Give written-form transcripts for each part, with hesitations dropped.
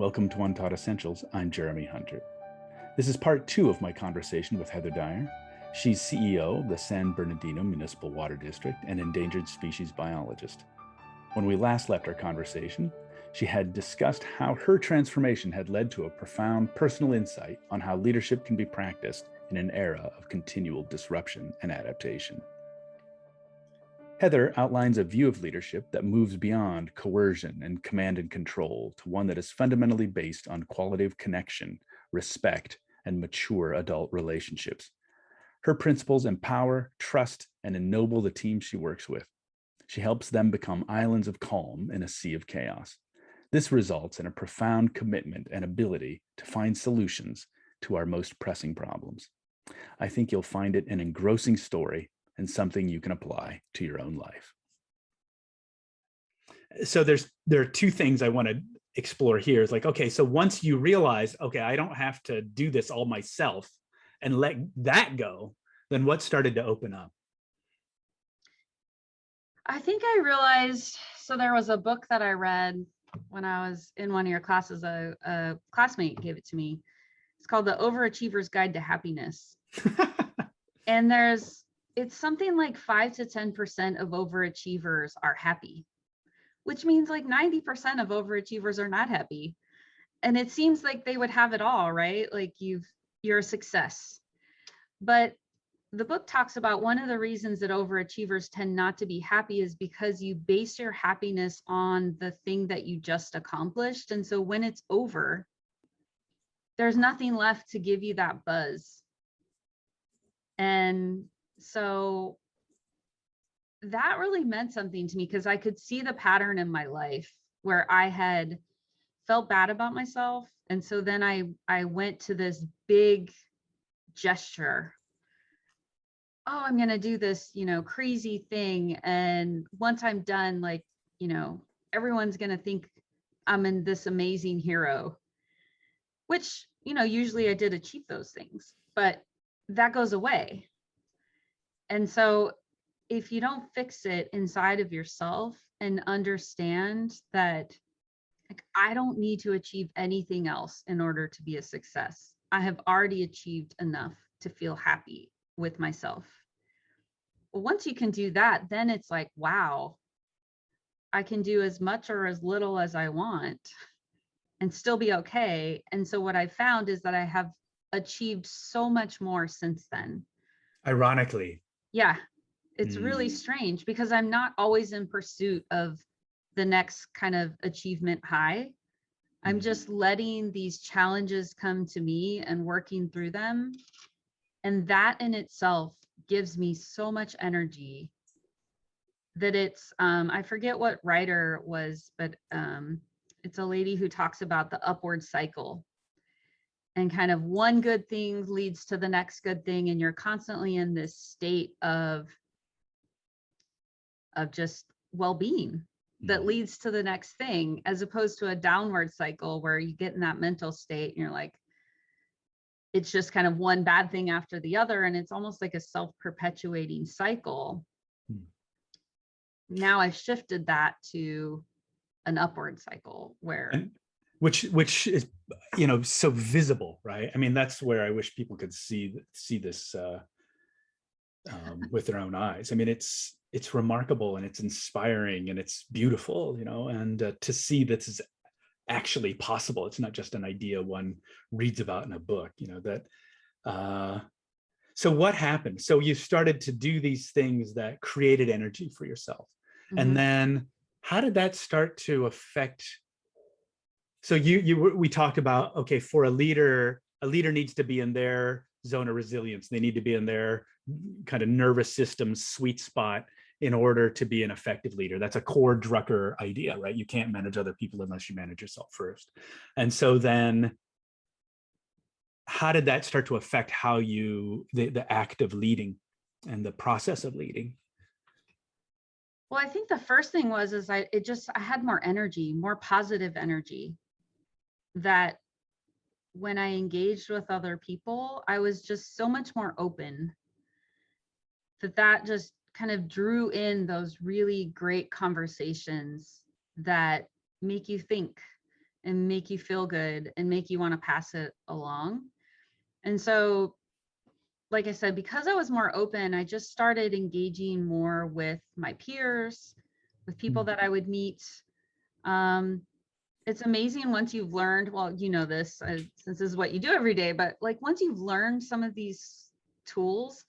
Welcome to Untaught Essentials. I'm Jeremy Hunter. This is part 2 of my conversation with Heather Dyer. She's CEO of the San Bernardino Municipal Water District and endangered species biologist. When we last left our conversation, she had discussed how her transformation had led to a profound personal insight on how leadership can be practiced in an era of continual disruption and adaptation. Heather outlines a view of leadership that moves beyond coercion and command and control to one that is fundamentally based on quality of connection, respect, and mature adult relationships. Her principles empower, trust, and ennoble the team she works with. She helps them become islands of calm in a sea of chaos. This results in a profound commitment and ability to find solutions to our most pressing problems. I think you'll find it an engrossing story and something you can apply to your own life. So there are two things I want to explore here. It's like, okay, so once you realize, okay, I don't have to do this all myself and let that go, then what started to open up? I think I realized, so there was a book that I read when I was in one of your classes, a classmate gave it to me. It's called The Overachievers Guide to Happiness. And it's something like 5 to 10% of overachievers are happy, which means like 90% of overachievers are not happy. And it seems like they would have it all, right? Like you're a success. But the book talks about one of the reasons that overachievers tend not to be happy is because you base your happiness on the thing that you just accomplished. And so when it's over, there's nothing left to give you that buzz. And so that really meant something to me because I could see the pattern in my life where I had felt bad about myself. And so then I went to this big gesture. Oh, I'm going to do this, crazy thing. And once I'm done, like, everyone's going to think I'm in this amazing hero, which, usually I did achieve those things, but that goes away. And so if you don't fix it inside of yourself and understand that, like, I don't need to achieve anything else in order to be a success. I have already achieved enough to feel happy with myself. Well, once you can do that, then it's like, wow, I can do as much or as little as I want and still be okay. And so what I found is that I have achieved so much more since then. Ironically. Yeah, it's really strange because I'm not always in pursuit of the next kind of achievement high. I'm just letting these challenges come to me and working through them. And that in itself gives me so much energy that it's, I forget what writer it was, but it's a lady who talks about the upward cycle. And kind of one good thing leads to the next good thing. And you're constantly in this state of just well-being that leads to the next thing, as opposed to a downward cycle where you get in that mental state and you're like, it's just kind of one bad thing after the other. And it's almost like a self-perpetuating cycle. Now I've shifted that to an upward cycle where which is, so visible, right? I mean, that's where I wish people could see this with their own eyes. I mean, it's remarkable and it's inspiring and it's beautiful, and to see this is actually possible. It's not just an idea one reads about in a book, so what happened? So you started to do these things that created energy for yourself. And then how did that start to affect? So we talked about, okay, for a leader needs to be in their zone of resilience. They need to be in their kind of nervous system sweet spot in order to be an effective leader. That's a core Drucker idea, right? You can't manage other people unless you manage yourself first. And so then how did that start to affect how the act of leading and the process of leading? Well, I think the first thing was, I had more energy, more positive energy, that when I engaged with other people, I was just so much more open that just kind of drew in those really great conversations that make you think and make you feel good and make you want to pass it along. And so, like I said, because I was more open, I just started engaging more with my peers, with people that I would meet. It's amazing once you've learned, well, you know this, since this is what you do every day, but like once you've learned some of these tools,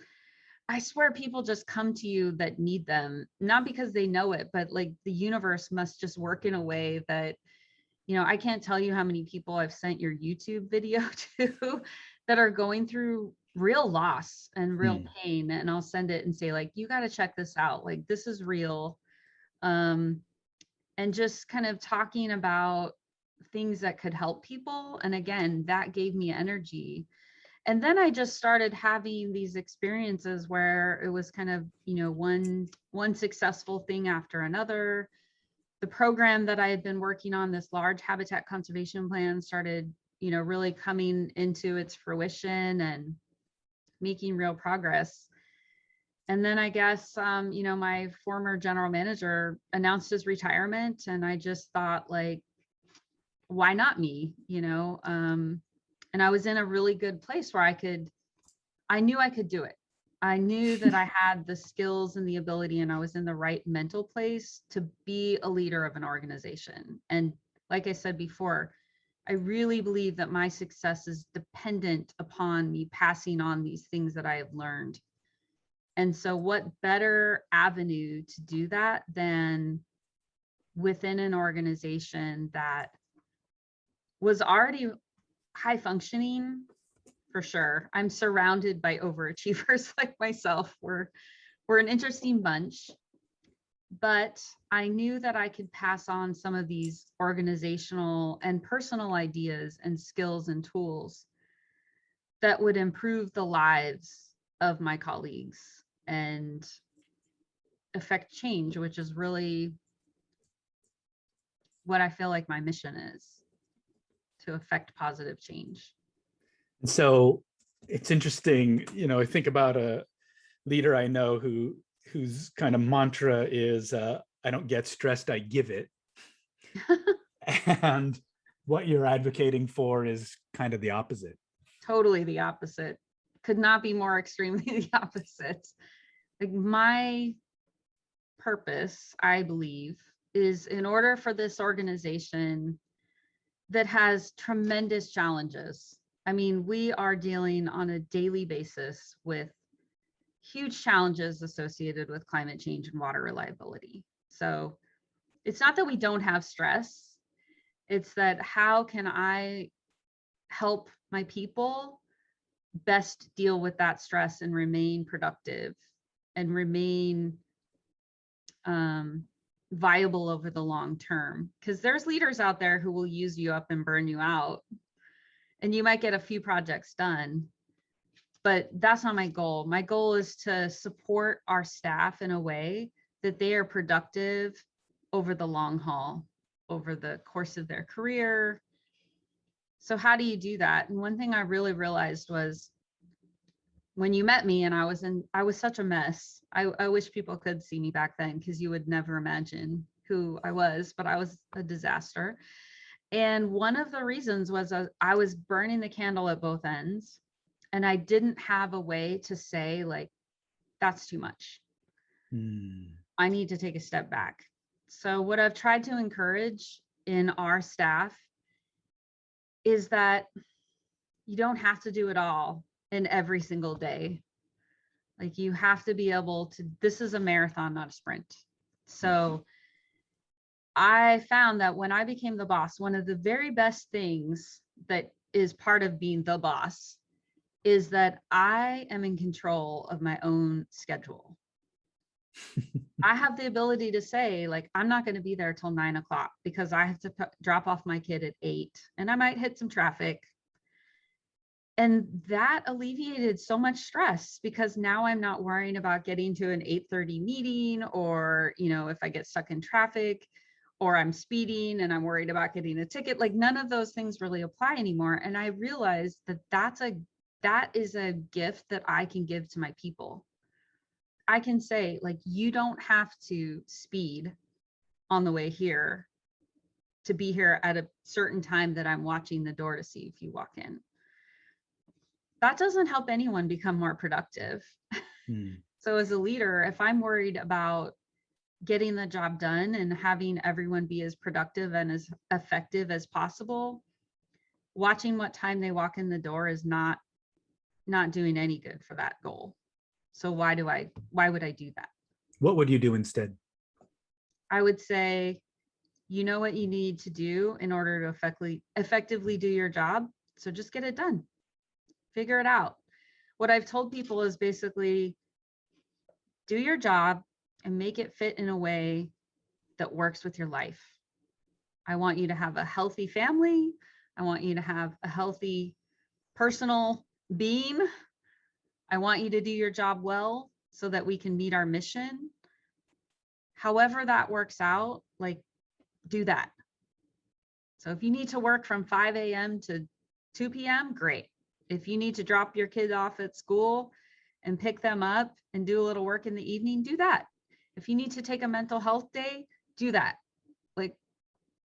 I swear people just come to you that need them, not because they know it, but like the universe must just work in a way that, you know, I can't tell you how many people I've sent your YouTube video to that are going through real loss and real pain. And I'll send it and say, like, you got to check this out. Like, this is real. And just kind of talking about things that could help people. And again, that gave me energy. And then I just started having these experiences where it was kind of, you know, one successful thing after another. The program that I had been working on, this large habitat conservation plan, started, you know, really coming into its fruition and making real progress. And then I guess, you know, my former general manager announced his retirement, and I just thought, like, why not me, you know? And I was in a really good place where I knew I could do it. I knew that I had the skills and the ability, and I was in the right mental place to be a leader of an organization. And like I said before, I really believe that my success is dependent upon me passing on these things that I have learned. And so what better avenue to do that than within an organization that was already high functioning, for sure. I'm surrounded by overachievers like myself. We're an interesting bunch, but I knew that I could pass on some of these organizational and personal ideas and skills and tools that would improve the lives of my colleagues and affect change, which is really what I feel like my mission is, to affect positive change. So it's interesting, you know, I think about a leader I know whose kind of mantra is, I don't get stressed, I give it. And what you're advocating for is kind of the opposite. Totally the opposite. Could not be more extremely the opposite. Like, my purpose, I believe, is in order for this organization that has tremendous challenges. I mean, we are dealing on a daily basis with huge challenges associated with climate change and water reliability. So it's not that we don't have stress, it's that how can I help my people best deal with that stress and remain productive and remain viable over the long term? Because there's leaders out there who will use you up and burn you out, and you might get a few projects done, but that's not my goal. My goal is to support our staff in a way that they are productive over the long haul, over the course of their career. So how do you do that? And one thing I really realized was, when you met me and I was such a mess. I wish people could see me back then, because you would never imagine who I was, but I was a disaster. And one of the reasons was I was burning the candle at both ends, and I didn't have a way to say, like, that's too much. I need to take a step back. So what I've tried to encourage in our staff is that you don't have to do it all in every single day. Like, you have to be able to, this is a marathon, not a sprint. So I found that when I became the boss, one of the very best things that is part of being the boss is that I am in control of my own schedule. I have the ability to say, like, I'm not going to be there till 9 o'clock because I have to drop off my kid at 8, and I might hit some traffic. And that alleviated so much stress, because now I'm not worrying about getting to an 8:30 meeting, or, you know, if I get stuck in traffic, or I'm speeding and I'm worried about getting a ticket. Like, none of those things really apply anymore. And I realized that that is a gift that I can give to my people. I can say, like, you don't have to speed on the way here. to be here at a certain time that I'm watching the door to see if you walk in. That doesn't help anyone become more productive. So as a leader, if I'm worried about getting the job done and having everyone be as productive and as effective as possible, watching what time they walk in the door is not doing any good for that goal. So why would I do that? What would you do instead? I would say, you know what you need to do in order to effectively do your job. So just get it done. Figure it out. What I've told people is basically do your job and make it fit in a way that works with your life. I want you to have a healthy family. I want you to have a healthy personal being. I want you to do your job well so that we can meet our mission. However that works out, like, do that. So if you need to work from 5 a.m. to 2 p.m., great. If you need to drop your kid off at school and pick them up and do a little work in the evening, do that. If you need to take a mental health day, do that. Like,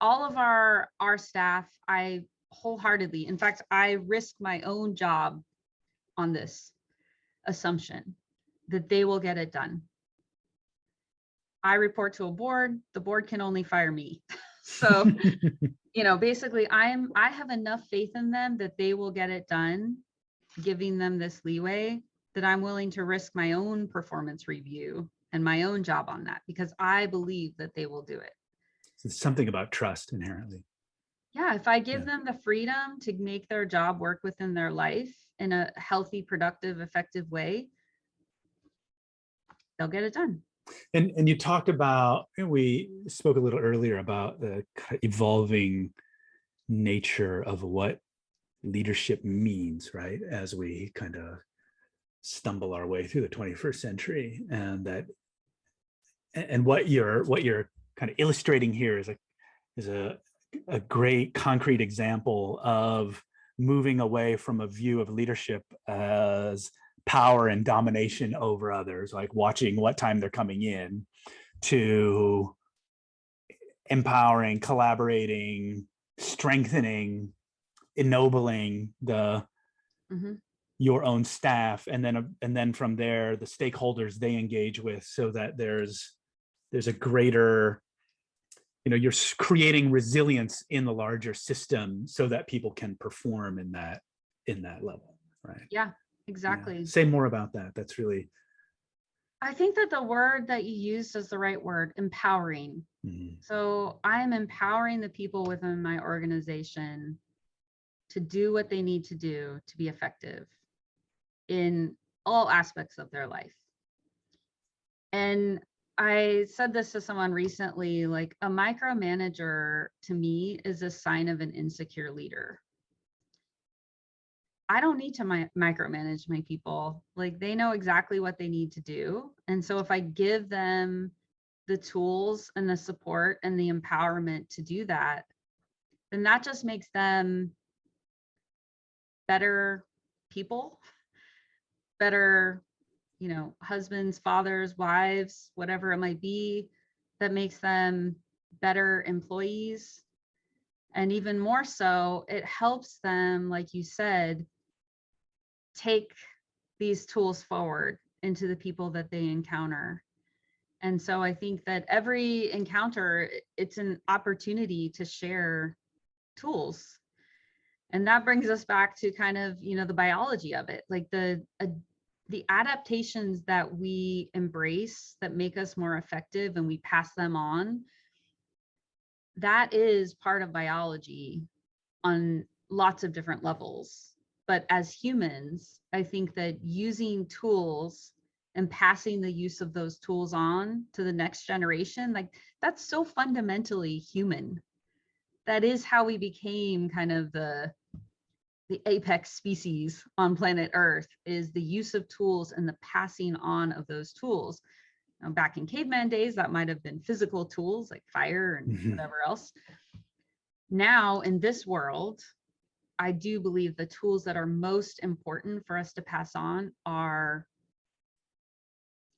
all of our staff, I wholeheartedly, in fact, I risk my own job on this assumption that they will get it done. I report to a board, the board can only fire me. So, basically I have enough faith in them that they will get it done, giving them this leeway that I'm willing to risk my own performance review and my own job on that because I believe that they will do it. It's something about trust inherently. Yeah, if I give them the freedom to make their job work within their life in a healthy, productive, effective way, they'll get it done. And you talked about, we spoke a little earlier about the evolving nature of what leadership means, right? As we kind of stumble our way through the 21st century, and what you're kind of illustrating here is a great concrete example of moving away from a view of leadership as power and domination over others, like watching what time they're coming in, to empowering, collaborating, strengthening, ennobling your own staff, and then from there the stakeholders they engage with, so that there's a greater, you're creating resilience in the larger system so that people can perform in that level, right? Yeah, exactly. Yeah. Say more about that. That's really, I think that the word that you used is the right word, empowering. So I am empowering the people within my organization to do what they need to do to be effective in all aspects of their life. And I said this to someone recently, like, a micromanager to me is a sign of an insecure leader. I don't need to micromanage my people. Like, they know exactly what they need to do. And so if I give them the tools and the support and the empowerment to do that, then that just makes them better people, better, husbands, fathers, wives, whatever it might be. That makes them better employees. And even more so, it helps them, like you said, take these tools forward into the people that they encounter. And so I think that every encounter, it's an opportunity to share tools. And that brings us back to kind of, the biology of it, like the adaptations that we embrace that make us more effective and we pass them on. That is part of biology on lots of different levels. But as humans, I think that using tools and passing the use of those tools on to the next generation, like, that's so fundamentally human. That is how we became kind of the apex species on planet Earth, is the use of tools and the passing on of those tools. Now, back in caveman days, that might have been physical tools like fire and whatever else. Now, in this world, I do believe the tools that are most important for us to pass on are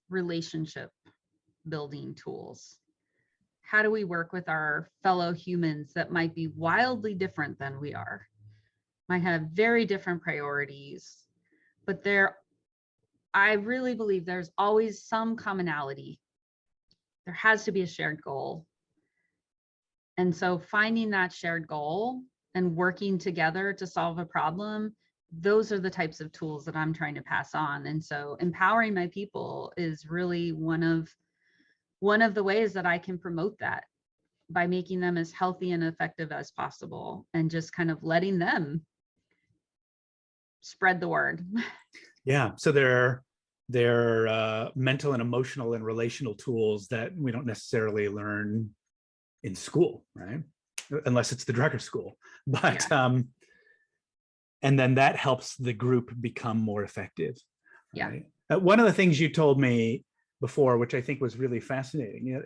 relationship building tools. how do we work with our fellow humans that might be wildly different than we are, might have very different priorities, but I really believe there's always some commonality. There has to be a shared goal. And so finding that shared goal and working together to solve a problem, those are the types of tools that I'm trying to pass on. And so empowering my people is really one of the ways that I can promote that, by making them as healthy and effective as possible and just kind of letting them spread the word. Yeah. So they're mental and emotional and relational tools that we don't necessarily learn in school, right? Unless it's the Drucker School. But Yeah. And then that helps the group become more effective. Right? Yeah. One of the things you told me before, which I think was really fascinating,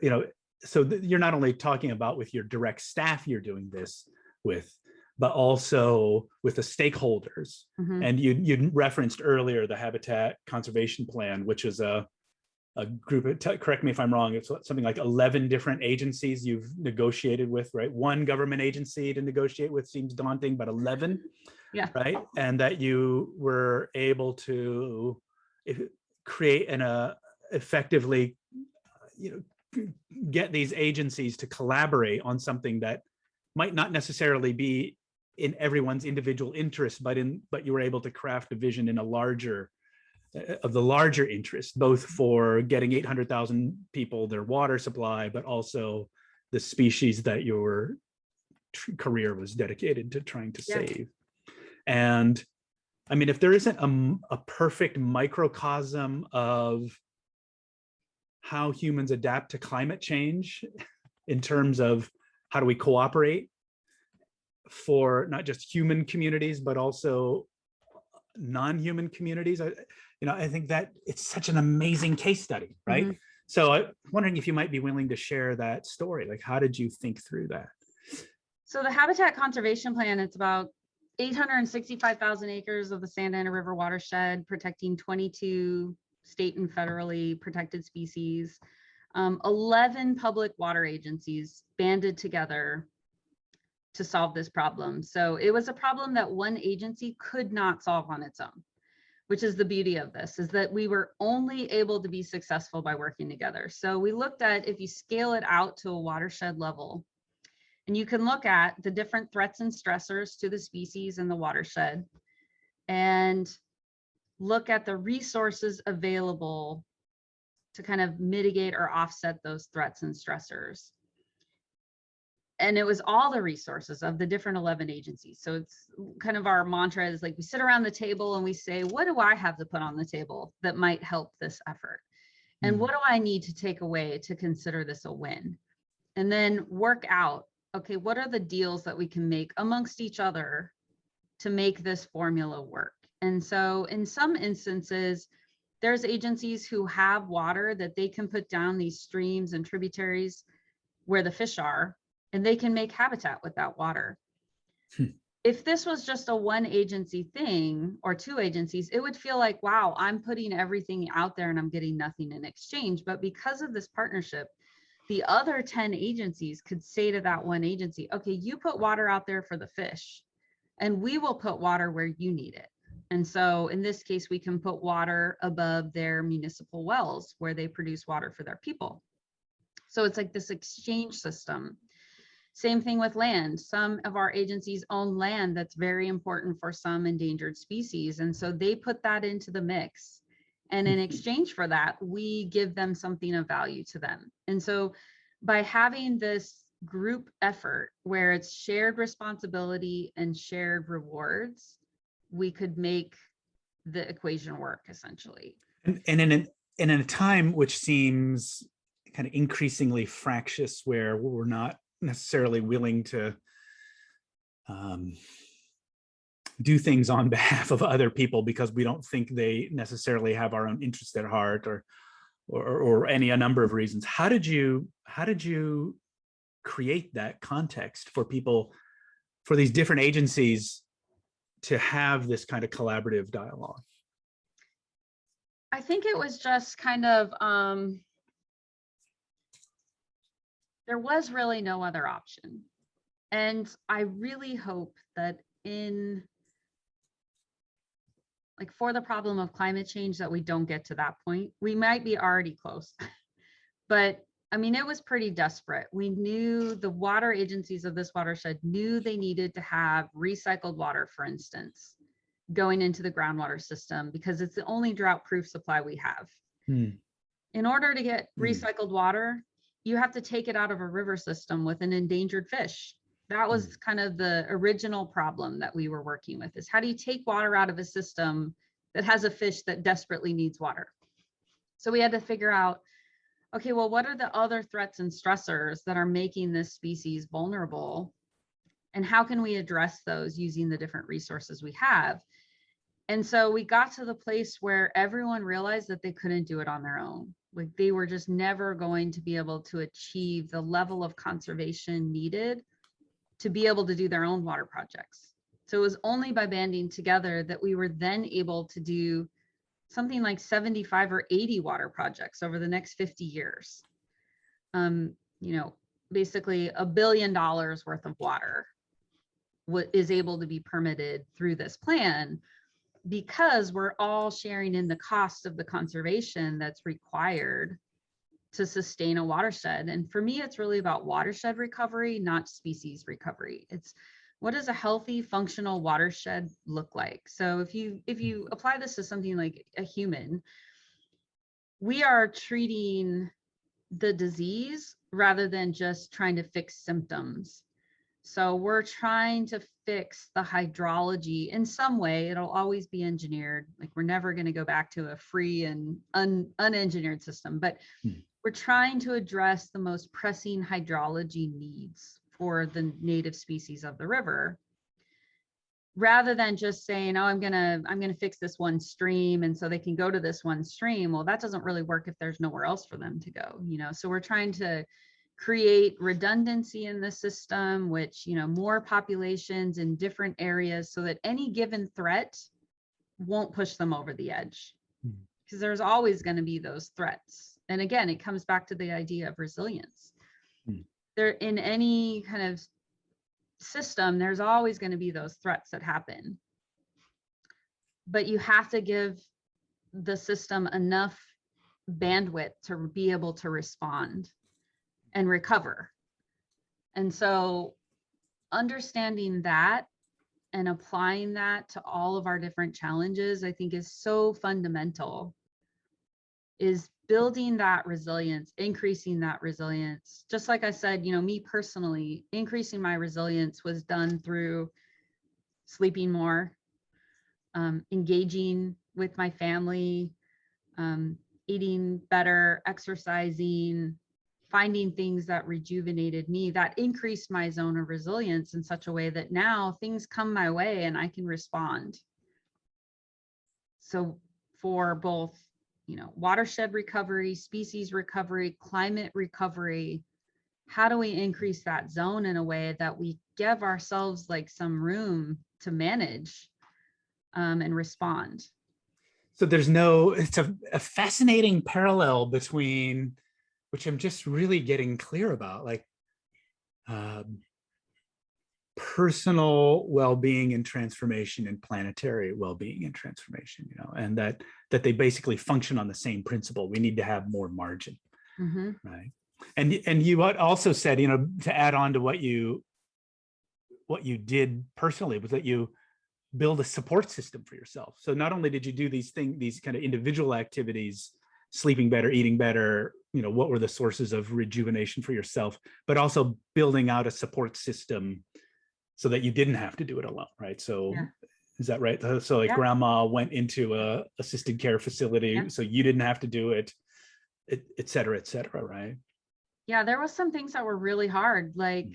so you're not only talking about with your direct staff you're doing this with, but also with the stakeholders. Mm-hmm. And you referenced earlier the Habitat Conservation Plan, which is a group, correct me if I'm wrong, it's something like 11 different agencies you've negotiated with, right? One government agency to negotiate with seems daunting, but 11, Yeah. right? And that you were able to create and effectively, get these agencies to collaborate on something that might not necessarily be in everyone's individual interest, but you were able to craft a vision in the larger interest, both for getting 800,000 people their water supply, but also the species that your career was dedicated to trying to save. And I mean, if there isn't a perfect microcosm of how humans adapt to climate change in terms of how do we cooperate for not just human communities, but also non-human communities, I think that it's such an amazing case study, right? Mm-hmm. So I'm wondering if you might be willing to share that story. Like, how did you think through that? So the Habitat Conservation Plan, it's about 865,000 acres of the Santa Ana River watershed, protecting 22 state and federally protected species. 11 public water agencies banded together to solve this problem. So it was a problem that one agency could not solve on its own, which is the beauty of this, is that we were only able to be successful by working together. So we looked at, if you scale it out to a watershed level, and you can look at the different threats and stressors to the species in the watershed and look at the resources available to kind of mitigate or offset those threats and stressors. And it was all the resources of the different 11 agencies. So it's kind of our mantra is like, we sit around the table and we say, what do I have to put on the table that might help this effort? And what do I need to take away to consider this a win? And then work out, okay, what are the deals that we can make amongst each other to make this formula work? And so in some instances, there's agencies who have water that they can put down these streams and tributaries where the fish are, and they can make habitat with that water. If this was just a one agency thing or two agencies, it would feel like, wow, I'm putting everything out there and I'm getting nothing in exchange. But because of this partnership, the other 10 agencies could say to that one agency, okay, you put water out there for the fish, and we will put water where you need it. And so in this case, we can put water above their municipal wells where they produce water for their people. So it's like this exchange system. Same thing with land. Some of our agencies own land that's very important for some endangered species. And so they put that into the mix. And in exchange for that, we give them something of value to them. And so by having this group effort where it's shared responsibility and shared rewards, we could make the equation work essentially. And in a time which seems kind of increasingly fractious, where we're not necessarily willing to do things on behalf of other people because we don't think they necessarily have our own interest at heart, or a number of reasons. How did you create that context for people, for these different agencies to have this kind of collaborative dialogue? I think it was just kind of there was really no other option. And I really hope that for the problem of climate change, that we don't get to that point. We might be already close, but I mean, it was pretty desperate. We knew, the water agencies of this watershed knew they needed to have recycled water, for instance, going into the groundwater system, because it's the only drought-proof supply we have. In order to get recycled water, you have to take it out of a river system with an endangered fish. That was kind of the original problem that we were working with, is how do you take water out of a system that has a fish that desperately needs water? So we had to figure out, okay, well, what are the other threats and stressors that are making this species vulnerable? And how can we address those using the different resources we have? And so we got to the place where everyone realized that they couldn't do it on their own. Like, they were just never going to be able to achieve the level of conservation needed to be able to do their own water projects. So it was only by banding together that we were then able to do something like 75 or 80 water projects over the next 50 years. Basically $1 billion worth of water is able to be permitted through this plan, because we're all sharing in the cost of the conservation that's required to sustain a watershed. And for me, it's really about watershed recovery, not species recovery. It's, what does a healthy, functional watershed look like? So if you apply this to something like a human, we are treating the disease rather than just trying to fix symptoms. So we're trying to fix the hydrology in some way. It'll always be engineered. Like, we're never going to go back to a free and unengineered system, but we're trying to address the most pressing hydrology needs for the native species of the river, rather than just saying, oh, I'm gonna fix this one stream, and so they can go to this one stream. Well, that doesn't really work if there's nowhere else for them to go, So we're trying to create redundancy in the system, which, more populations in different areas, so that any given threat won't push them over the edge, because there's always going to be those threats. And again, it comes back to the idea of resilience. There, in any kind of system, there's always going to be those threats that happen, but you have to give the system enough bandwidth to be able to respond and recover. And so understanding that and applying that to all of our different challenges, I think, is so fundamental, is building that resilience, increasing that resilience. Just like I said, me personally, increasing my resilience was done through sleeping more, engaging with my family, eating better, exercising, finding things that rejuvenated me, that increased my zone of resilience in such a way that now things come my way and I can respond. So for both, watershed recovery, species recovery, climate recovery, how do we increase that zone in a way that we give ourselves like some room to manage and respond? So it's a fascinating parallel between, which I'm just really getting clear about, like personal well-being and transformation and planetary well-being and transformation, and that they basically function on the same principle. We need to have more margin, right? And you also said, to add on to what you did personally, was that you build a support system for yourself. So not only did you do these kind of individual activities, sleeping better, eating better, what were the sources of rejuvenation for yourself, but also building out a support system so that you didn't have to do it alone, right? So Is that right? So like grandma went into a assisted care facility, so you didn't have to do it, et cetera, right? Yeah, there was some things that were really hard, like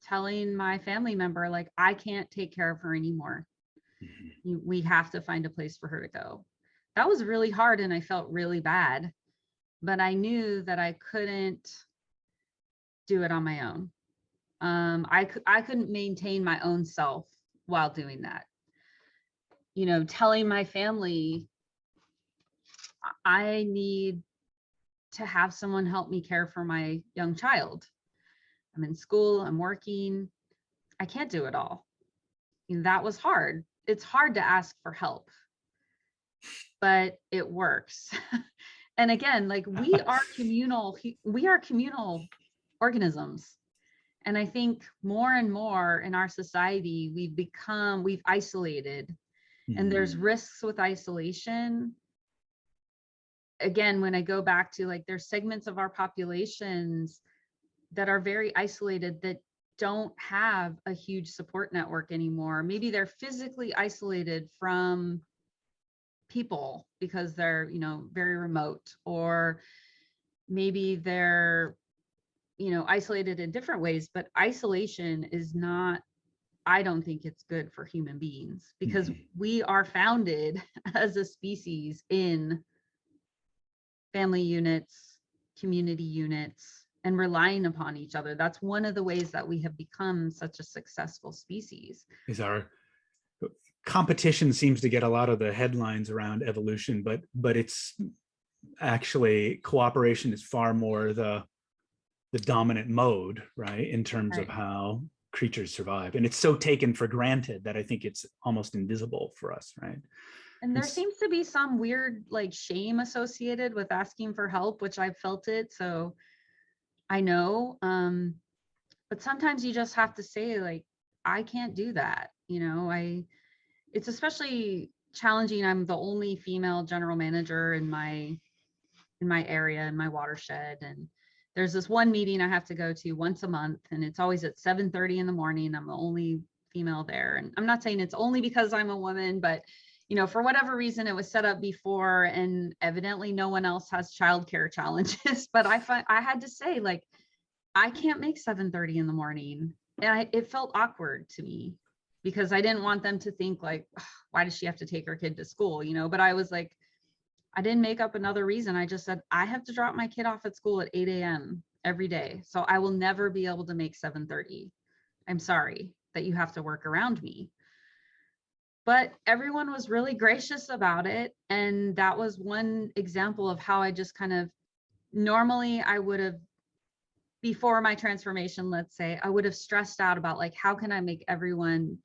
telling my family member, like, I can't take care of her anymore. We have to find a place for her to go. That was really hard, and I felt really bad, but I knew that I couldn't do it on my own. I couldn't maintain my own self while doing that. Telling my family, I need to have someone help me care for my young child. I'm in school, I'm working. I can't do it all. That was hard. It's hard to ask for help, but it works. And again, like we are communal organisms. And I think more and more in our society, we've isolated, and there's risks with isolation. Again, when I go back to like, there's segments of our populations that are very isolated, that don't have a huge support network anymore. Maybe they're physically isolated from people because they're, very remote, or maybe they're, isolated in different ways, but isolation is not, I don't think it's good for human beings, because we are founded as a species in family units, community units, and relying upon each other. That's one of the ways that we have become such a successful species. Is our competition seems to get a lot of the headlines around evolution, but it's actually cooperation is far more the dominant mode, right, in terms of how creatures survive. And it's so taken for granted that I think it's almost invisible for us, right? And there seems to be some weird like shame associated with asking for help, which I've felt it. So I know, but sometimes you just have to say like, I can't do that. It's especially challenging. I'm the only female general manager in my area, in my watershed. And there's this one meeting I have to go to once a month, and it's always at 7:30 in the morning. I'm the only female there. And I'm not saying it's only because I'm a woman, but for whatever reason, it was set up before, and evidently no one else has childcare challenges. But I had to say, like, I can't make 7:30 in the morning. And it felt awkward to me, because I didn't want them to think like, why does she have to take her kid to school? But I was like, I didn't make up another reason. I just said, I have to drop my kid off at school at 8 a.m. every day. So I will never be able to make 7:30. I'm sorry that you have to work around me. But everyone was really gracious about it. And that was one example of how I just kind of, normally I would have, before my transformation, let's say, I would have stressed out about like, how can I make everyone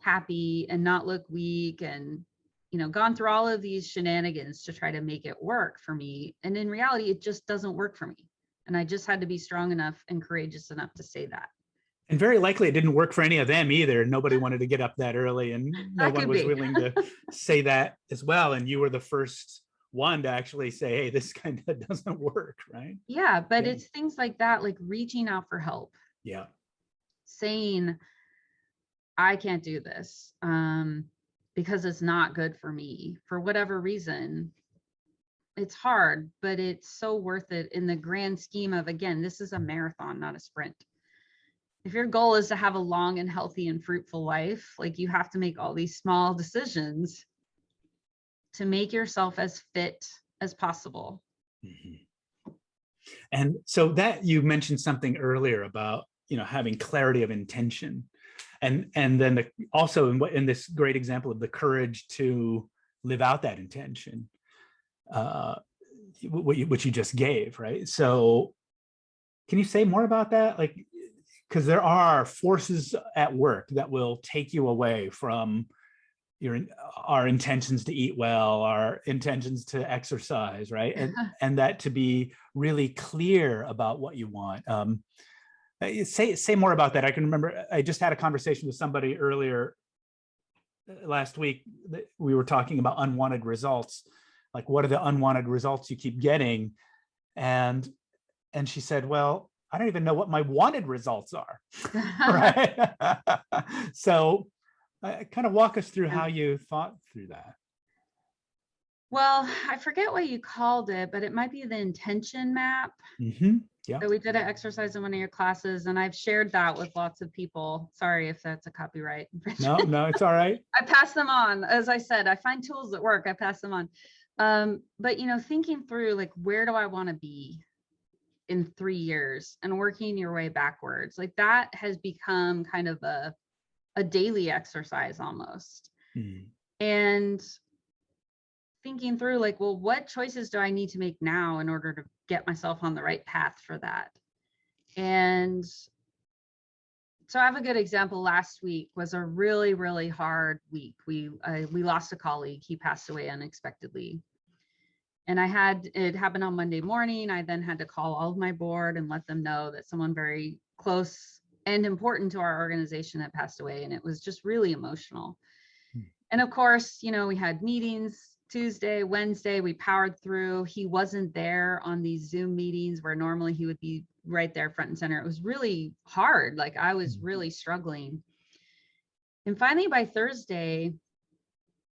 happy and not look weak, and gone through all of these shenanigans to try to make it work for me. And in reality, it just doesn't work for me. And I just had to be strong enough and courageous enough to say that. And very likely it didn't work for any of them either. Nobody wanted to get up that early, and no one was willing to say that as well. And you were the first one to actually say, hey, this kind of doesn't work, right? Yeah, but it's things like that, like reaching out for help. Yeah. Saying, I can't do this because it's not good for me for whatever reason. It's hard, but it's so worth it in the grand scheme of, again, this is a marathon, not a sprint. If your goal is to have a long and healthy and fruitful life, like, you have to make all these small decisions to make yourself as fit as possible. And so that you mentioned something earlier about, having clarity of intention. And then also in this great example of the courage to live out that intention, which you just gave, right? So can you say more about that? Like, because there are forces at work that will take you away from our intentions to eat well, our intentions to exercise, right? And that to be really clear about what you want. Say more about that. I can remember I just had a conversation with somebody earlier last week that we were talking about unwanted results. Like, what are the unwanted results you keep getting? And she said, well, I don't even know what my wanted results are. Right? So kind of walk us through how you thought through that. Well, I forget what you called it, but it might be the intention map. Yeah. So we did an exercise in one of your classes, and I've shared that with lots of people. Sorry if that's a copyright. No, it's all right. I pass them on. As I said, I find tools that work, I pass them on. But thinking through, like, where do I want to be in 3 years, and working your way backwards, like, that has become kind of a daily exercise almost. And thinking through, like, well, what choices do I need to make now in order to get myself on the right path for that? And So I have a good example. Last week was a really, really hard week. We lost a colleague. He passed away unexpectedly. And it happened on Monday morning. I then had to call all of my board and let them know that someone very close and important to our organization had passed away. And it was just really emotional. And of course, we had meetings Tuesday, Wednesday, we powered through. He wasn't there on these Zoom meetings where normally he would be right there front and center. It was really hard. Like I was really struggling. And finally by Thursday,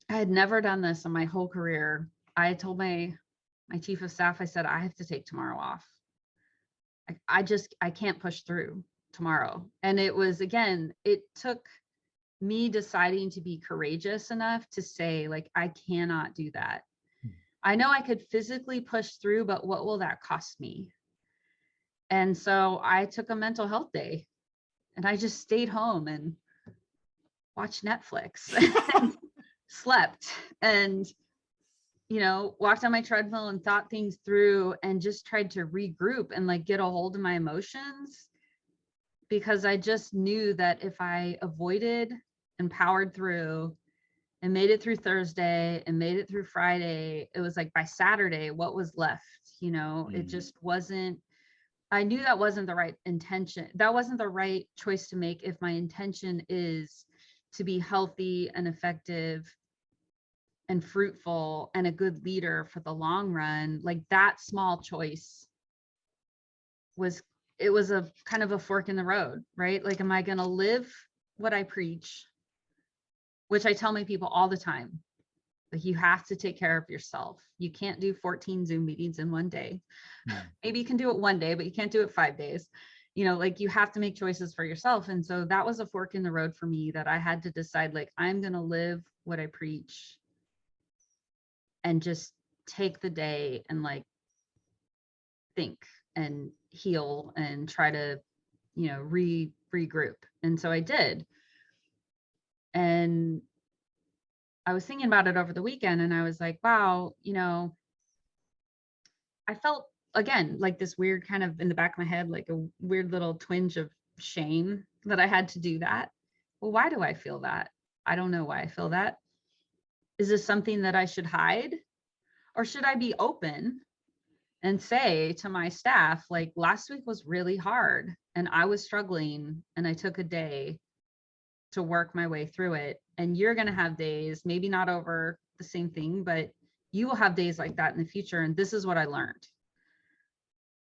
I had never done this in my whole career. I had told my chief of staff, I said, I have to take tomorrow off. I can't push through tomorrow. And it was, again, it took me deciding to be courageous enough to say, like, I cannot do that. I know I could physically push through, but what will that cost me? And so I took a mental health day and I just stayed home and watched Netflix and slept and, walked on my treadmill and thought things through and just tried to regroup and like get a hold of my emotions, because I just knew that if I avoided and powered through and made it through Thursday and made it through Friday, it was like by Saturday, what was left? It just wasn't, I knew that wasn't the right intention. That wasn't the right choice to make if my intention is to be healthy and effective and fruitful and a good leader for the long run. Like that small choice was a kind of a fork in the road, right? Like, am I going to live what I preach? Which I tell my people all the time. Like, you have to take care of yourself. You can't do 14 Zoom meetings in one day. Maybe you can do it one day, but you can't do it 5 days. Like you have to make choices for yourself. And so that was a fork in the road for me, that I had to decide, like, I'm going to live what I preach and just take the day and like think and heal and try to, regroup. And so I did. And I was thinking about it over the weekend and I was like, wow, I felt again, like this weird kind of in the back of my head, like a weird little twinge of shame that I had to do that. Well, why do I feel that? I don't know why I feel that. Is this something that I should hide? Or should I be open and say to my staff, like, last week was really hard and I was struggling and I took a day to work my way through it. And you're going to have days, maybe not over the same thing, but you will have days like that in the future. And this is what I learned.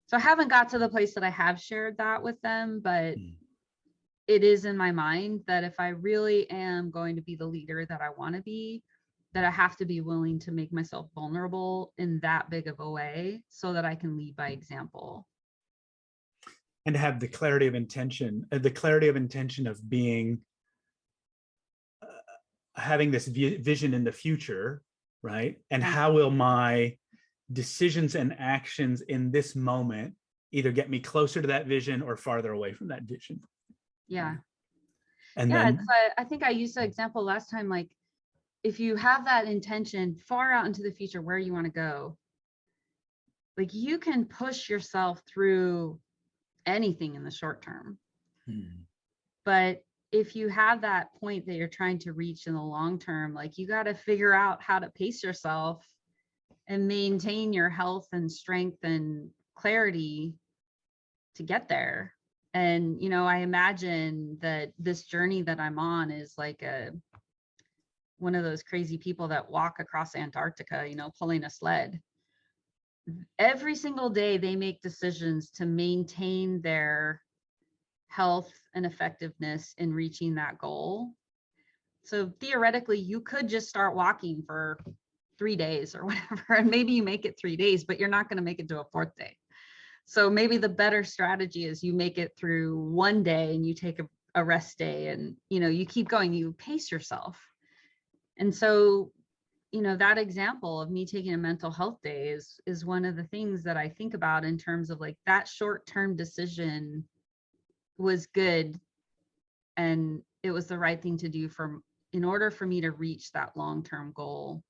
So I haven't got to the place that I have shared that with them, but it is in my mind that if I really am going to be the leader that I want to be, that I have to be willing to make myself vulnerable in that big of a way so that I can lead by example. And to have the clarity of intention of being, having this vision in the future, right? And how will my decisions and actions in this moment either get me closer to that vision or farther away from that vision? Yeah. And yeah, then I think I used the example last time, like, if you have that intention far out into the future where you want to go, like, you can push yourself through anything in the short term. But if you have that point that you're trying to reach in the long term, like, you got to figure out how to pace yourself and maintain your health and strength and clarity to get there. And, I imagine that this journey that I'm on is like one of those crazy people that walk across Antarctica, pulling a sled. Every single day they make decisions to maintain their health and effectiveness in reaching that goal. So theoretically, you could just start walking for 3 days or whatever, and maybe you make it 3 days, but you're not going to make it to a 4th day. So maybe the better strategy is you make it through 1 day and you take a rest day, and, you keep going, you pace yourself. And so, that example of me taking a mental health day is one of the things that I think about in terms of, like, that short-term decision was good. And it was the right thing to do in order for me to reach that long-term goal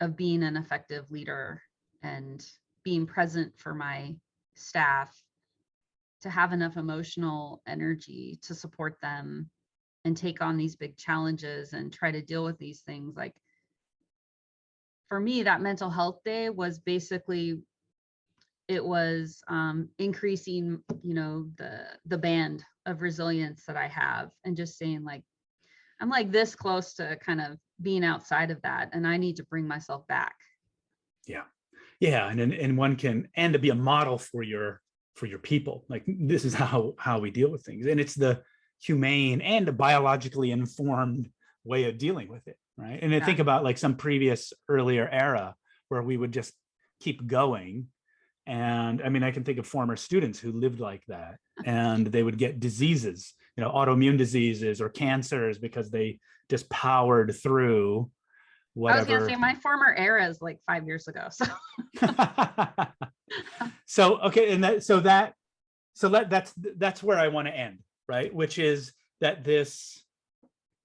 of being an effective leader and being present for my staff to have enough emotional energy to support them and take on these big challenges and try to deal with these things. Like for me, that mental health day was basically, it was increasing, you know, the band of resilience that I have, and just saying like, I'm like this close to kind of being outside of that, and I need to bring myself back. Yeah. Yeah. And one can, and to be a model for your people. Like this is how we deal with things. And it's the humane and the biologically informed way of dealing with it. Right. And I think about like some previous earlier era where we would just keep going. And I mean, I can think of former students who lived like that, and they would get diseases, you know, autoimmune diseases or cancers because they just powered through whatever. I was gonna say my former era is like 5 years ago. So so okay, and that's where I want to end, right? Which is that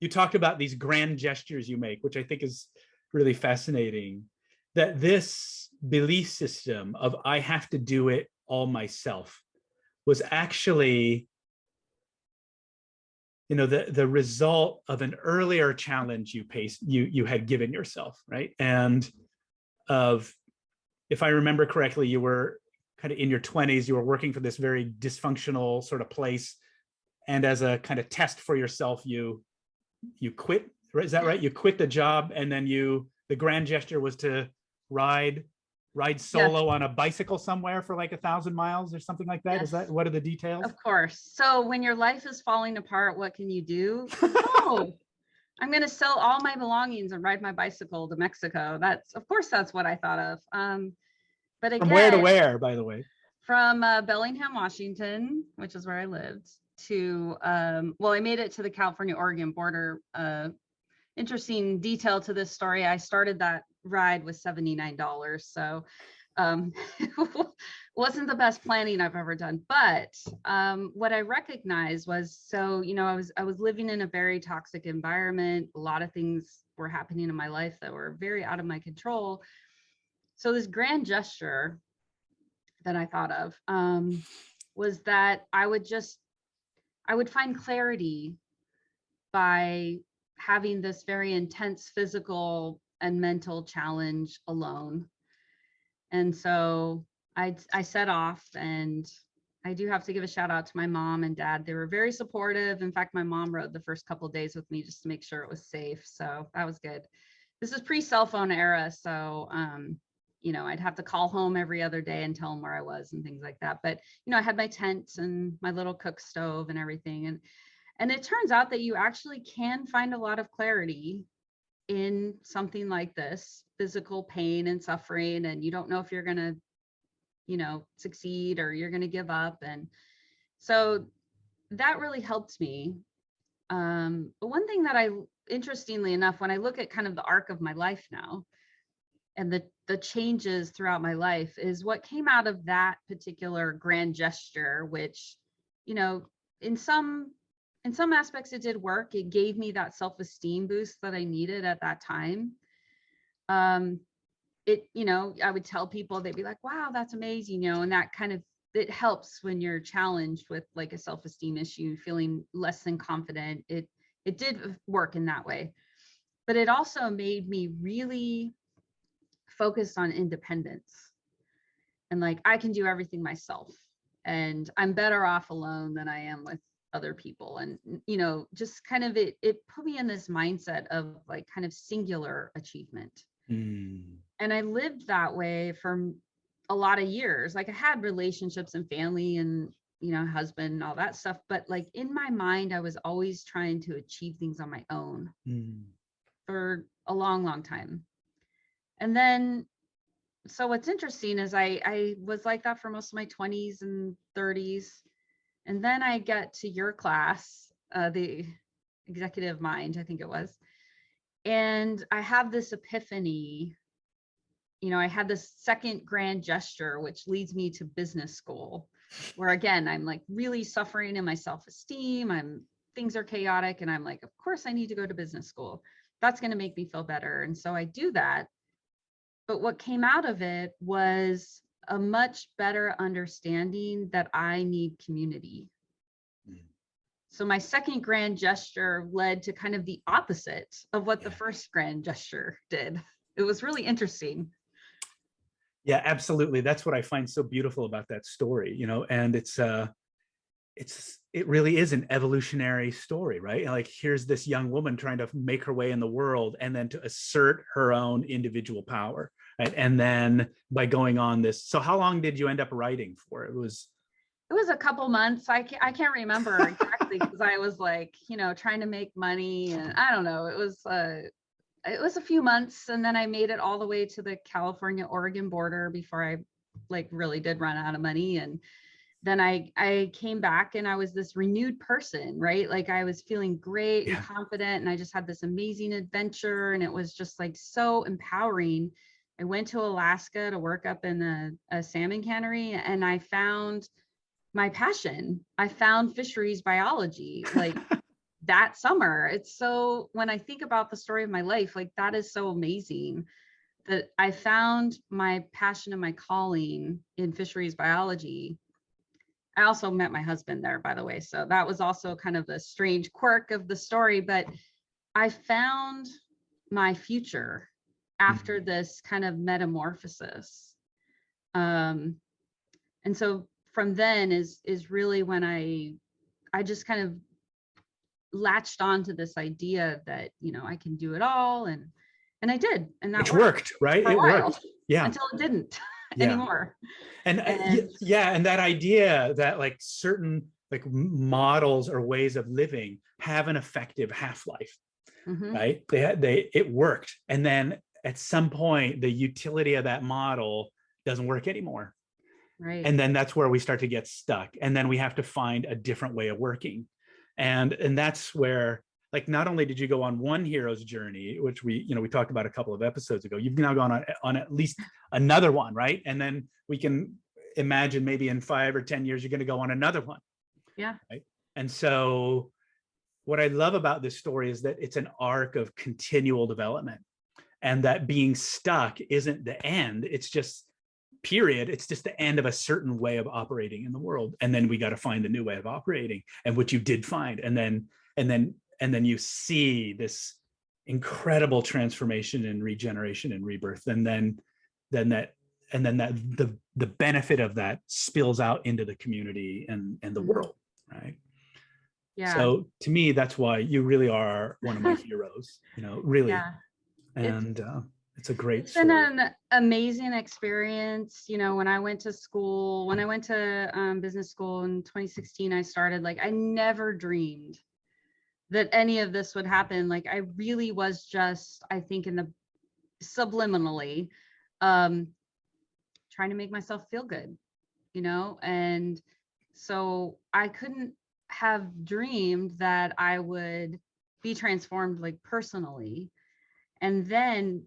you talked about these grand gestures you make, which I think is really fascinating, that this belief system of I have to do it all myself was actually, you know, the result of an earlier challenge you had given yourself, right? And of, if I remember correctly, you were kind of in your 20s, you were working for this very dysfunctional sort of place, and as a kind of test for yourself, you quit, right? Is that right? You quit the job, and then the grand gesture was to ride solo on a bicycle somewhere for like 1,000 miles or something like that. Yes. Is that, what are the details? Of course. So when your life is falling apart, what can you do? Oh, I'm going to sell all my belongings and ride my bicycle to Mexico. Of course, that's what I thought of. But again, from where to where, by the way? From Bellingham, Washington, which is where I lived, to, well, I made it to the California-Oregon border. Interesting detail to this story. I started that ride with $79. So wasn't the best planning I've ever done. But what I recognized was, so, you know, I was living in a very toxic environment. A lot of things were happening in my life that were very out of my control. So this grand gesture that I thought of was that I would find clarity by having this very intense physical and mental challenge alone. And so I set off, and I do have to give a shout out to my mom and dad. They were very supportive. In fact, my mom rode the first couple of days with me just to make sure it was safe. So that was good. This is pre-cell phone era. So, you know, I'd have to call home every other day and tell them where I was and things like that. But, you know, I had my tent and my little cook stove and everything. And it turns out that you actually can find a lot of clarity in something like this, physical pain and suffering, and you don't know if you're going to, you know, succeed or you're going to give up. And so that really helped me. But one thing that interestingly enough, when I look at kind of the arc of my life now and the changes throughout my life, is what came out of that particular grand gesture, which, you know, in some aspects it did work. It gave me that self-esteem boost that I needed at that time. It, you know, I would tell people, they'd be like, wow, that's amazing, you know, and that kind of, it helps when you're challenged with like a self-esteem issue, feeling less than confident. It did work in that way, but it also made me really focused on independence, and like, I can do everything myself, and I'm better off alone than I am with other people. And, you know, just kind of, it put me in this mindset of like kind of singular achievement. And I lived that way for a lot of years. Like I had relationships and family and, you know, husband and all that stuff, but like in my mind, I was always trying to achieve things on my own for a long, long time. And then, so what's interesting is I was like that for most of my 20s and 30s. And then I get to your class, the executive mind, I think it was. And I have this epiphany. You know, I had this second grand gesture, which leads me to business school, where again, I'm like really suffering in my self-esteem. Things are chaotic. And I'm like, of course I need to go to business school. That's going to make me feel better. And so I do that. But what came out of it was a much better understanding that I need community. So my second grand gesture led to kind of the opposite of what the first grand gesture did. It was really interesting. Yeah, absolutely. That's what I find so beautiful about that story, you know, and it really is an evolutionary story, right? Like, here's this young woman trying to make her way in the world and then to assert her own individual power, right? And then by going on this, so how long did you end up writing for? It was a couple months. I can't remember exactly because I was like, you know, trying to make money, and I don't know. It was a few months, and then I made it all the way to the California-Oregon border before I like really did run out of money. And then I came back and I was this renewed person, right? Like I was feeling great and confident, and I just had this amazing adventure, and it was just like so empowering. I went to Alaska to work up in a salmon cannery, and I found my passion. I found fisheries biology like that summer. It's so, when I think about the story of my life, like that is so amazing that I found my passion and my calling in fisheries biology. I also met my husband there, by the way. So that was also kind of a strange quirk of the story, but I found my future after this kind of metamorphosis. And so from then is really when I just kind of latched on to this idea that, you know, I can do it all. And I did. And that which worked, right? It worked. Yeah. Until it didn't anymore. And and that idea that like certain like models or ways of living have an effective half-life, right? It worked. And then at some point, the utility of that model doesn't work anymore. Right. And then that's where we start to get stuck. And then we have to find a different way of working. And that's where, like, not only did you go on one hero's journey, which we talked about a couple of episodes ago, you've now gone on at least another one, right? And then we can imagine maybe in 5 or 10 years, you're going to go on another one. Yeah. Right. And so what I love about this story is that it's an arc of continual development, and that being stuck isn't the end. It's just period. It's just the end of a certain way of operating in the world. And then we got to find a new way of operating, and what you did find. And then you see this incredible transformation and regeneration and rebirth. And then the benefit of that spills out into the community and the world. Right. Yeah. So to me, that's why you really are one of my heroes, really. Yeah. And it's a great story. It's been an amazing experience. When I went to business school in 2016, I started, like, I never dreamed that any of this would happen. Like, I really was just, I think, in the subliminally trying to make myself feel good, and so I couldn't have dreamed that I would be transformed, like, personally, and then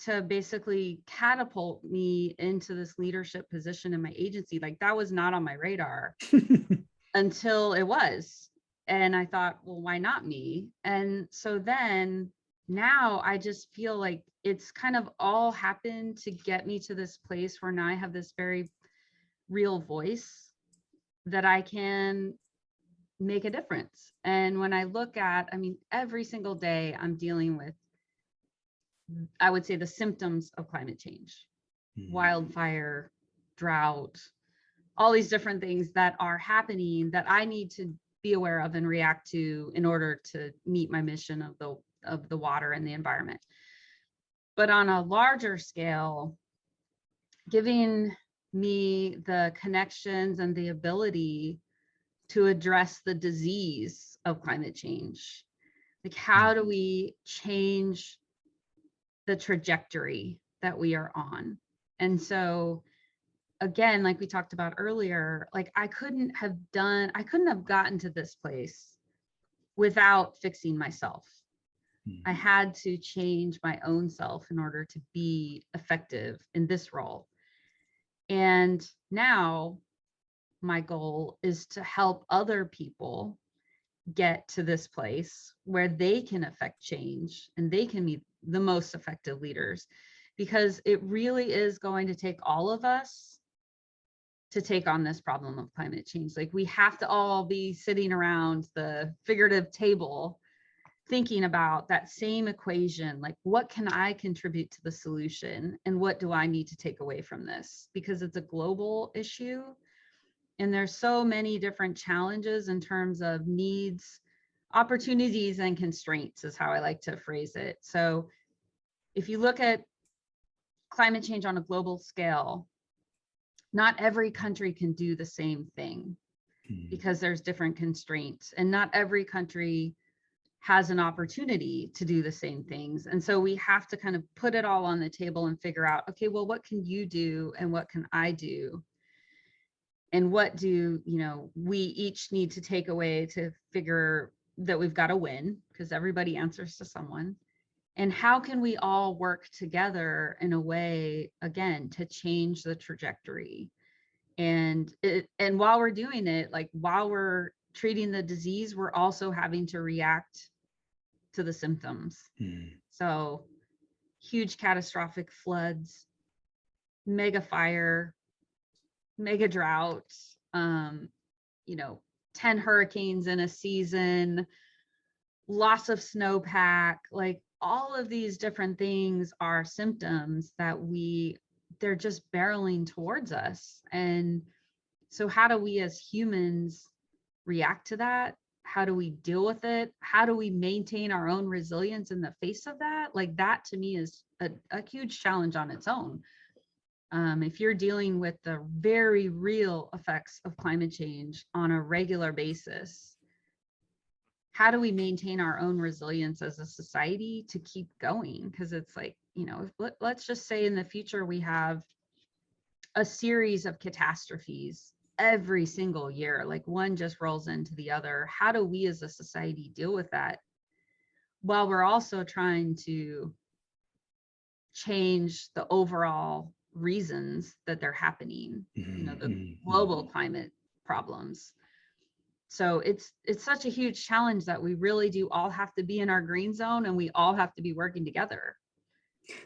to basically catapult me into this leadership position in my agency. Like, that was not on my radar until it was. And I thought, well, why not me? And so then now I just feel like it's kind of all happened to get me to this place where now I have this very real voice that I can make a difference. And when I look at, every single day I'm dealing with, I would say, the symptoms of climate change, wildfire, drought, all these different things that are happening that I need to be aware of and react to in order to meet my mission of the water and the environment. But on a larger scale, giving me the connections and the ability to address the disease of climate change. Like, how do we change the trajectory that we are on? And so, again, like we talked about earlier, like, I couldn't have gotten to this place without fixing myself. I had to change my own self in order to be effective in this role. And now my goal is to help other people get to this place where they can affect change and they can be the most effective leaders. because it really is going to take all of us to take on this problem of climate change. Like, we have to all be sitting around the figurative table thinking about that same equation, like, what can I contribute to the solution and what do I need to take away from this? Because it's a global issue and there's so many different challenges in terms of needs, opportunities, and constraints is how I like to phrase it. So if you look at climate change on a global scale, not every country can do the same thing because there's different constraints, and not every country has an opportunity to do the same things. And so we have to kind of put it all on the table and figure out, okay, well, what can you do and what can I do? And what do, we each need to take away to figure that we've got to win, because everybody answers to someone. And how can we all work together in a way, again, to change the trajectory? And while we're doing it, like while we're treating the disease, we're also having to react to the symptoms. So huge catastrophic floods, mega fire, mega drought, 10 hurricanes in a season, loss of snowpack, like all of these different things are symptoms that they're just barreling towards us. And so how do we as humans react to that? How do we deal with it? How do we maintain our own resilience in the face of that? Like, that to me is a huge challenge on its own. If you're dealing with the very real effects of climate change on a regular basis, how do we maintain our own resilience as a society to keep going? Because it's like, let's just say in the future we have a series of catastrophes every single year, like one just rolls into the other. How do we as a society deal with that while we're also trying to change the overall reasons that they're happening, the global climate problems? So it's such a huge challenge that we really do all have to be in our green zone, and we all have to be working together.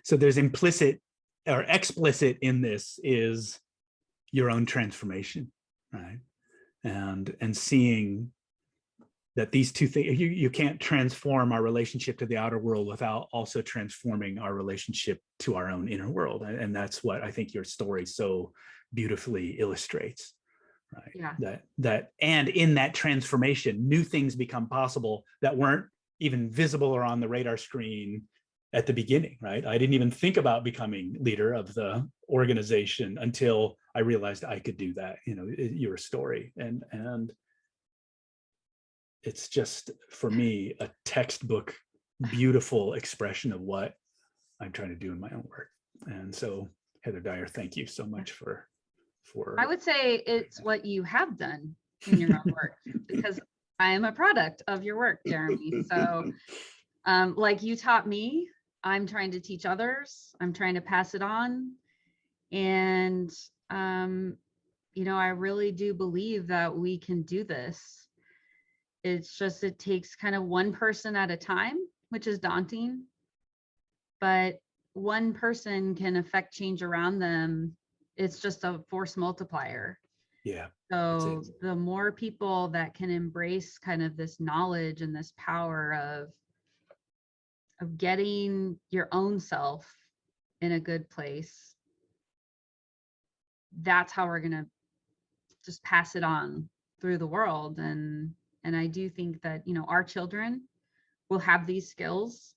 So there's implicit or explicit in this is your own transformation, right? And seeing that these two things, you can't transform our relationship to the outer world without also transforming our relationship to our own inner world. And that's what I think your story so beautifully illustrates, right? Yeah. That and in that transformation, new things become possible that weren't even visible or on the radar screen at the beginning, right? I didn't even think about becoming leader of the organization until I realized I could do that, your story. And it's just, for me, a textbook, beautiful expression of what I'm trying to do in my own work. And so, Heather Dyer, thank you so much for I would say it's what you have done in your own work, because I am a product of your work, Jeremy. So like you taught me, I'm trying to teach others. I'm trying to pass it on. And, I really do believe that we can do this. It's just, it takes kind of one person at a time, which is daunting, but one person can affect change around them. It's just a force multiplier. Yeah. So the more people that can embrace kind of this knowledge and this power of getting your own self in a good place, that's how we're going to just pass it on through the world. And I do think that, our children will have these skills,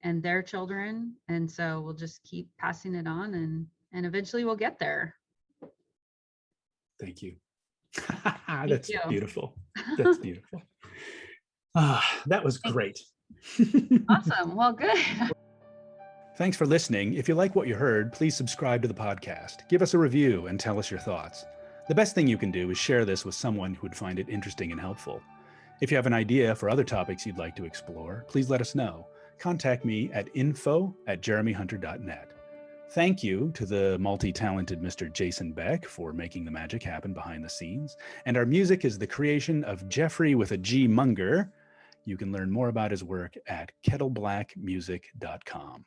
and their children. And so we'll just keep passing it on, and eventually we'll get there. Thank you. That's beautiful. That's beautiful. That was great. Awesome. Well, good. Thanks for listening. If you like what you heard, please subscribe to the podcast. Give us a review and tell us your thoughts. The best thing you can do is share this with someone who would find it interesting and helpful. If you have an idea for other topics you'd like to explore, please let us know. Contact me at info@jeremyhunter.net. Thank you to the multi-talented Mr. Jason Beck for making the magic happen behind the scenes. And our music is the creation of Jeffrey with a G Munger. You can learn more about his work at kettleblackmusic.com.